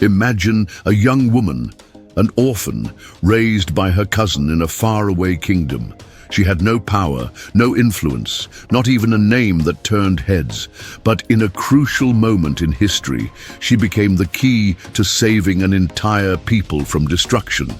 Imagine a young woman, an orphan, raised by her cousin in a faraway kingdom. She had no power, no influence, not even a name that turned heads. But in a crucial moment in history, she became the key to saving an entire people from destruction.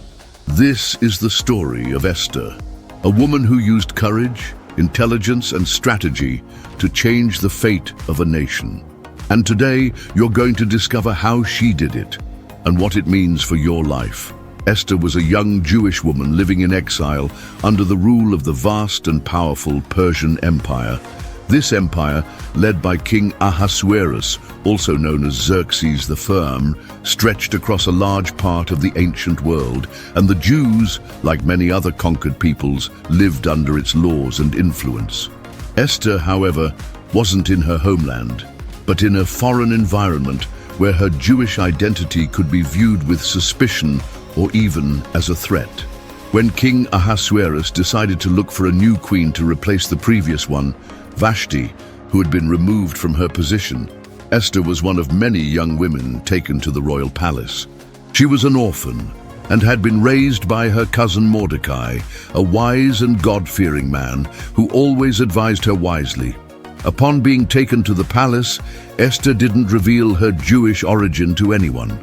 This is the story of Esther, a woman who used courage, intelligence, and strategy to change the fate of a nation. And today, you're going to discover how she did it and what it means for your life. Esther was a young Jewish woman living in exile under the rule of the vast and powerful Persian Empire. This empire, led by King Ahasuerus, also known as Xerxes the Firm, stretched across a large part of the ancient world, and the Jews, like many other conquered peoples, lived under its laws and influence. Esther, however, wasn't in her homeland, but in a foreign environment where her Jewish identity could be viewed with suspicion or even as a threat. When King Ahasuerus decided to look for a new queen to replace the previous one, Vashti, who had been removed from her position, Esther was one of many young women taken to the royal palace. She was an orphan and had been raised by her cousin Mordecai, a wise and God-fearing man who always advised her wisely. Upon being taken to the palace, Esther didn't reveal her Jewish origin to anyone.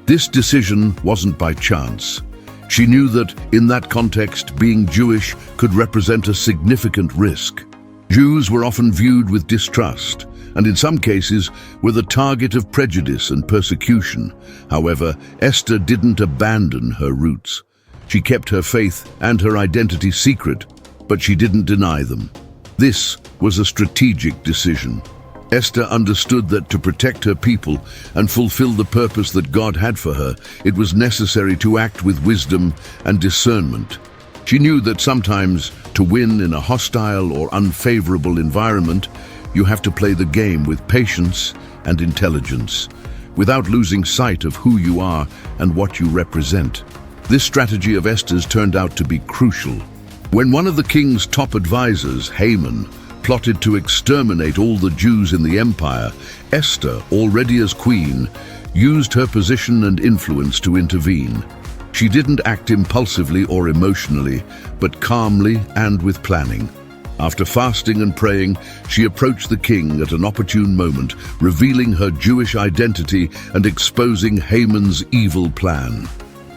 This decision wasn't by chance. She knew that, in that context, being Jewish could represent a significant risk. Jews were often viewed with distrust, and in some cases were the target of prejudice and persecution. However, Esther didn't abandon her roots. She kept her faith and her identity secret, but she didn't deny them. This was a strategic decision. Esther understood that to protect her people and fulfill the purpose that God had for her, it was necessary to act with wisdom and discernment. She knew that sometimes, to win in a hostile or unfavorable environment, you have to play the game with patience and intelligence, without losing sight of who you are and what you represent. This strategy of Esther's turned out to be crucial. When one of the king's top advisors, Haman, plotted to exterminate all the Jews in the empire, Esther, already as queen, used her position and influence to intervene. She didn't act impulsively or emotionally, but calmly and with planning. After fasting and praying, she approached the king at an opportune moment, revealing her Jewish identity and exposing Haman's evil plan.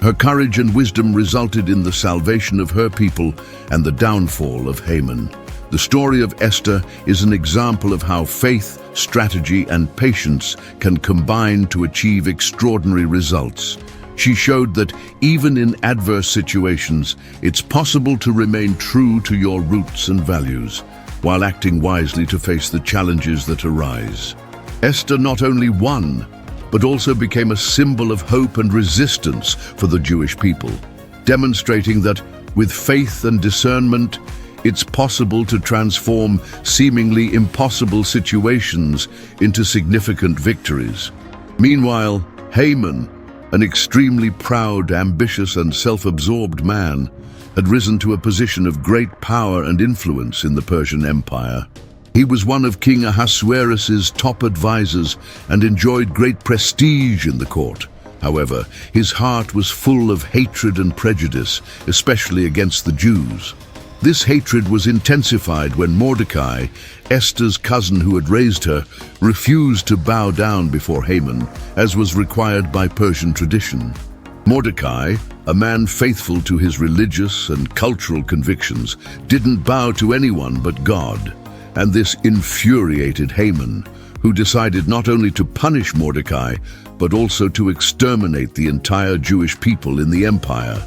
Her courage and wisdom resulted in the salvation of her people and the downfall of Haman. The story of Esther is an example of how faith, strategy, and patience can combine to achieve extraordinary results. She showed that even in adverse situations, it's possible to remain true to your roots and values, while acting wisely to face the challenges that arise. Esther not only won, but also became a symbol of hope and resistance for the Jewish people, demonstrating that, with faith and discernment, it's possible to transform seemingly impossible situations into significant victories. Meanwhile, Haman, an extremely proud, ambitious, and self-absorbed man, had risen to a position of great power and influence in the Persian Empire. He was one of King Ahasuerus's top advisors and enjoyed great prestige in the court. However, his heart was full of hatred and prejudice, especially against the Jews. This hatred was intensified when Mordecai, Esther's cousin who had raised her, refused to bow down before Haman, as was required by Persian tradition. Mordecai, a man faithful to his religious and cultural convictions, didn't bow to anyone but God. And this infuriated Haman, who decided not only to punish Mordecai, but also to exterminate the entire Jewish people in the empire.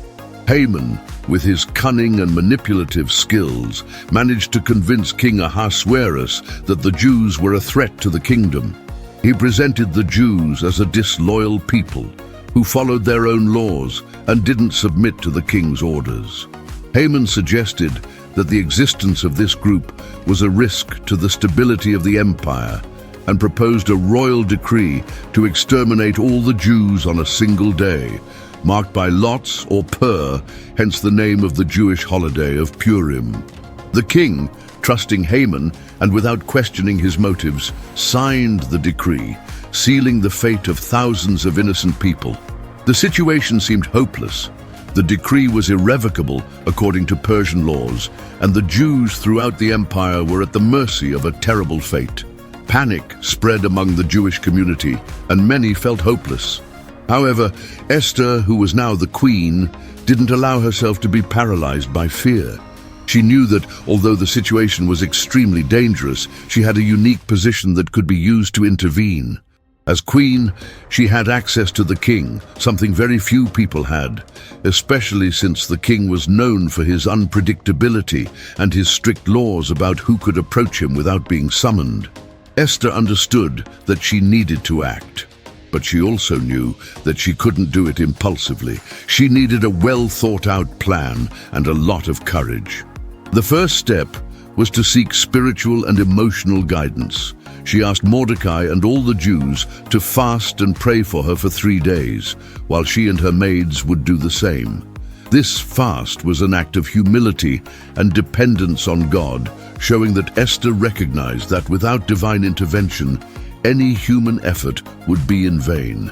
Haman, with his cunning and manipulative skills, managed to convince King Ahasuerus that the Jews were a threat to the kingdom. He presented the Jews as a disloyal people who followed their own laws and didn't submit to the king's orders. Haman suggested that the existence of this group was a risk to the stability of the empire and proposed a royal decree to exterminate all the Jews on a single day, marked by lots or pur, hence the name of the Jewish holiday of Purim. The king, trusting Haman and without questioning his motives, signed the decree, sealing the fate of thousands of innocent people. The situation seemed hopeless. The decree was irrevocable according to Persian laws, and the Jews throughout the empire were at the mercy of a terrible fate. Panic spread among the Jewish community, and many felt hopeless. However, Esther, who was now the queen, didn't allow herself to be paralyzed by fear. She knew that, although the situation was extremely dangerous, she had a unique position that could be used to intervene. As queen, she had access to the king, something very few people had, especially since the king was known for his unpredictability and his strict laws about who could approach him without being summoned. Esther understood that she needed to act, but she also knew that she couldn't do it impulsively. She needed a well-thought-out plan and a lot of courage. The first step was to seek spiritual and emotional guidance. She asked Mordecai and all the Jews to fast and pray for her for 3 days, while she and her maids would do the same. This fast was an act of humility and dependence on God, showing that Esther recognized that without divine intervention, any human effort would be in vain.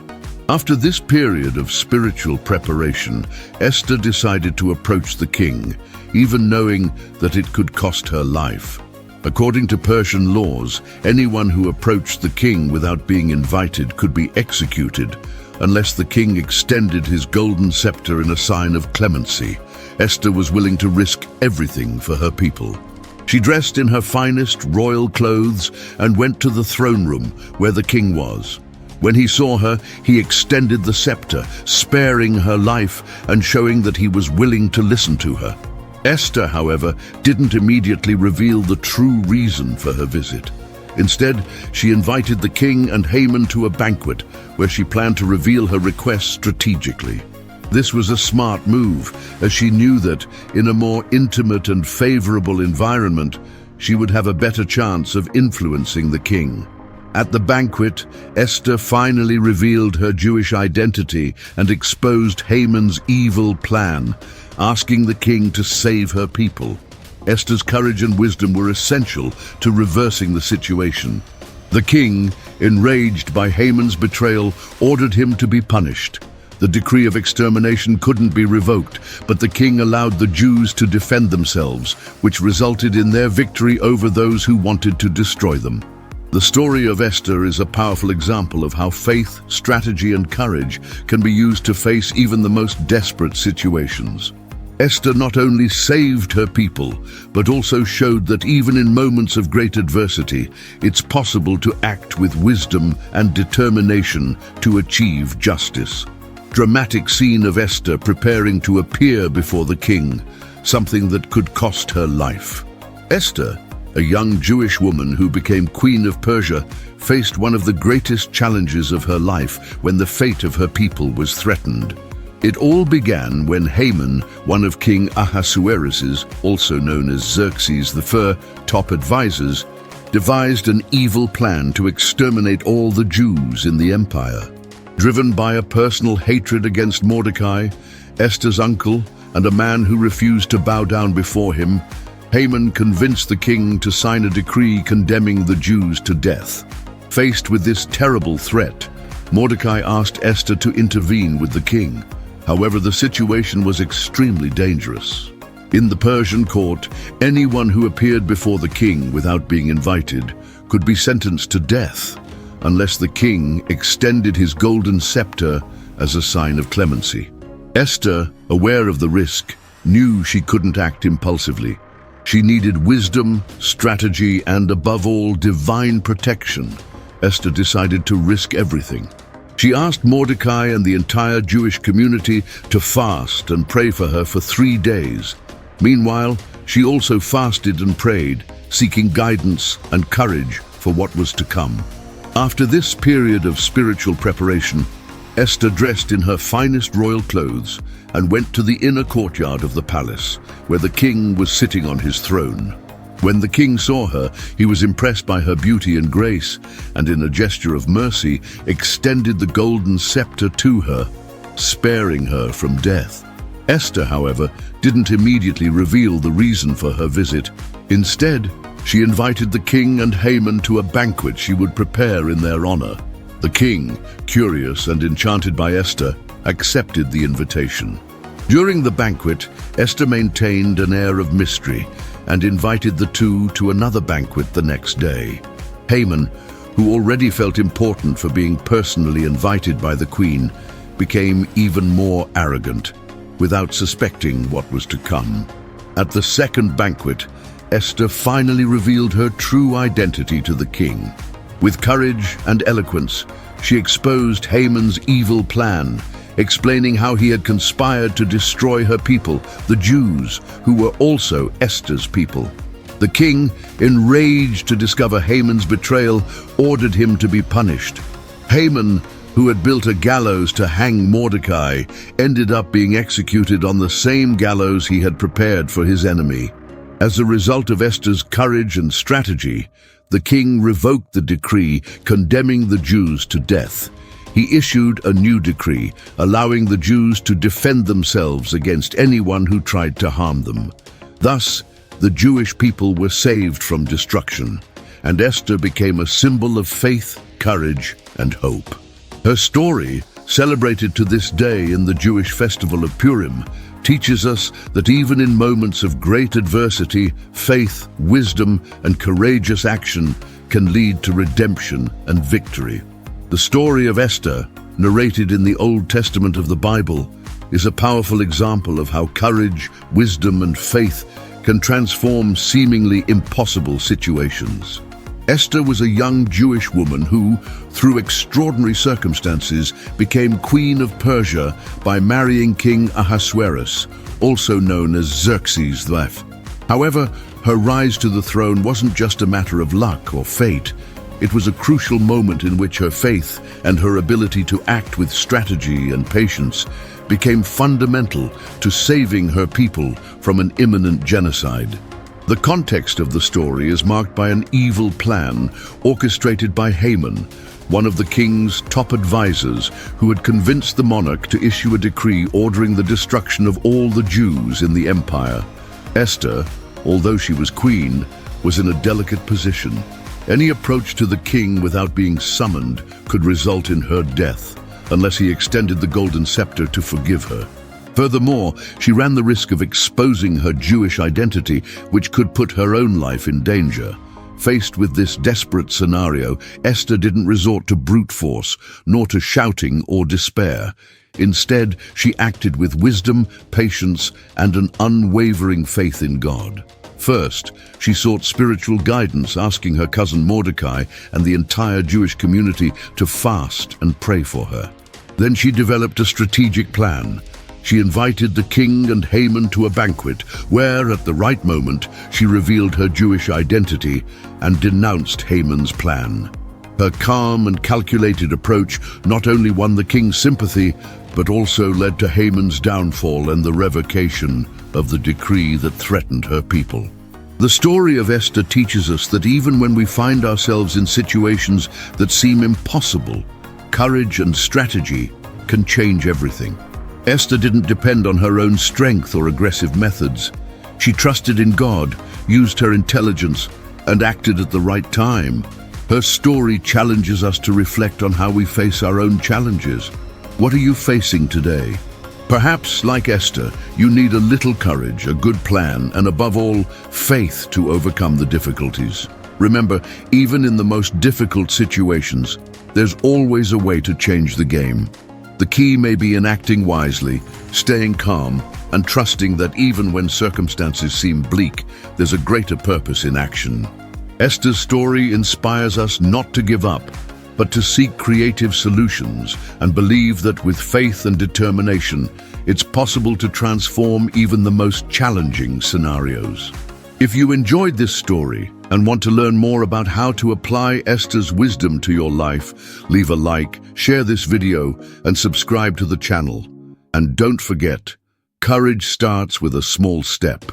After this period of spiritual preparation, Esther decided to approach the king, even knowing that it could cost her life. According to Persian laws, anyone who approached the king without being invited could be executed, unless the king extended his golden scepter in a sign of clemency. Esther was willing to risk everything for her people. She dressed in her finest royal clothes and went to the throne room where the king was. When he saw her, he extended the scepter, sparing her life and showing that he was willing to listen to her. Esther, however, didn't immediately reveal the true reason for her visit. Instead, she invited the king and Haman to a banquet where she planned to reveal her request strategically. This was a smart move, as she knew that, in a more intimate and favorable environment, she would have a better chance of influencing the king. At the banquet, Esther finally revealed her Jewish identity and exposed Haman's evil plan, asking the king to save her people. Esther's courage and wisdom were essential to reversing the situation. The king, enraged by Haman's betrayal, ordered him to be punished. The decree of extermination couldn't be revoked, but the king allowed the Jews to defend themselves, which resulted in their victory over those who wanted to destroy them. The story of Esther is a powerful example of how faith, strategy, and courage can be used to face even the most desperate situations. Esther not only saved her people, but also showed that even in moments of great adversity, it's possible to act with wisdom and determination to achieve justice. Dramatic scene of Esther preparing to appear before the king, something that could cost her life. Esther, a young Jewish woman who became Queen of Persia, faced one of the greatest challenges of her life when the fate of her people was threatened. It all began when Haman, one of King Ahasuerus's, also known as Xerxes I, top advisors, devised an evil plan to exterminate all the Jews in the empire. Driven by a personal hatred against Mordecai, Esther's uncle, and a man who refused to bow down before him, Haman convinced the king to sign a decree condemning the Jews to death. Faced with this terrible threat, Mordecai asked Esther to intervene with the king. However, the situation was extremely dangerous. In the Persian court, anyone who appeared before the king without being invited could be sentenced to death, unless the king extended his golden scepter as a sign of clemency. Esther, aware of the risk, knew she couldn't act impulsively. She needed wisdom, strategy, and above all, divine protection. Esther decided to risk everything. She asked Mordecai and the entire Jewish community to fast and pray for her for 3 days. Meanwhile, she also fasted and prayed, seeking guidance and courage for what was to come. After this period of spiritual preparation, Esther dressed in her finest royal clothes and went to the inner courtyard of the palace, where the king was sitting on his throne. When the king saw her, he was impressed by her beauty and grace, and in a gesture of mercy, extended the golden scepter to her, sparing her from death. Esther, however, didn't immediately reveal the reason for her visit. Instead, she invited the king and Haman to a banquet she would prepare in their honor. The king, curious and enchanted by Esther, accepted the invitation. During the banquet, Esther maintained an air of mystery and invited the two to another banquet the next day. Haman, who already felt important for being personally invited by the queen, became even more arrogant, without suspecting what was to come. At the second banquet, Esther finally revealed her true identity to the king. With courage and eloquence, she exposed Haman's evil plan, explaining how he had conspired to destroy her people, the Jews, who were also Esther's people. The king, enraged to discover Haman's betrayal, ordered him to be punished. Haman, who had built a gallows to hang Mordecai, ended up being executed on the same gallows he had prepared for his enemy. As a result of Esther's courage and strategy, the king revoked the decree condemning the Jews to death. He issued a new decree, allowing the Jews to defend themselves against anyone who tried to harm them. Thus, the Jewish people were saved from destruction, and Esther became a symbol of faith, courage, and hope. Her story, celebrated to this day in the Jewish festival of Purim, teaches us that even in moments of great adversity, faith, wisdom, and courageous action can lead to redemption and victory. The story of Esther, narrated in the Old Testament of the Bible, is a powerful example of how courage, wisdom, and faith can transform seemingly impossible situations. Esther was a young Jewish woman who, through extraordinary circumstances, became Queen of Persia by marrying King Ahasuerus, also known as Xerxes' wife. However, her rise to the throne wasn't just a matter of luck or fate. It was a crucial moment in which her faith and her ability to act with strategy and patience became fundamental to saving her people from an imminent genocide. The context of the story is marked by an evil plan orchestrated by Haman, one of the king's top advisors, who had convinced the monarch to issue a decree ordering the destruction of all the Jews in the empire. Esther, although she was queen, was in a delicate position. Any approach to the king without being summoned could result in her death, unless he extended the golden scepter to forgive her. Furthermore, she ran the risk of exposing her Jewish identity, which could put her own life in danger. Faced with this desperate scenario, Esther didn't resort to brute force, nor to shouting or despair. Instead, she acted with wisdom, patience, and an unwavering faith in God. First, she sought spiritual guidance, asking her cousin Mordecai and the entire Jewish community to fast and pray for her. Then she developed a strategic plan. She invited the king and Haman to a banquet where, at the right moment, she revealed her Jewish identity and denounced Haman's plan. Her calm and calculated approach not only won the king's sympathy, but also led to Haman's downfall and the revocation of the decree that threatened her people. The story of Esther teaches us that even when we find ourselves in situations that seem impossible, courage and strategy can change everything. Esther didn't depend on her own strength or aggressive methods. She trusted in God, used her intelligence, and acted at the right time. Her story challenges us to reflect on how we face our own challenges. What are you facing today? Perhaps, like Esther, you need a little courage, a good plan, and above all, faith to overcome the difficulties. Remember, even in the most difficult situations, there's always a way to change the game. The key may be in acting wisely, staying calm, and trusting that even when circumstances seem bleak, there's a greater purpose in action. Esther's story inspires us not to give up, but to seek creative solutions and believe that with faith and determination, it's possible to transform even the most challenging scenarios. If you enjoyed this story and want to learn more about how to apply Esther's wisdom to your life, leave a like, share this video, and subscribe to the channel. And don't forget, courage starts with a small step.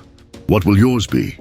What will yours be?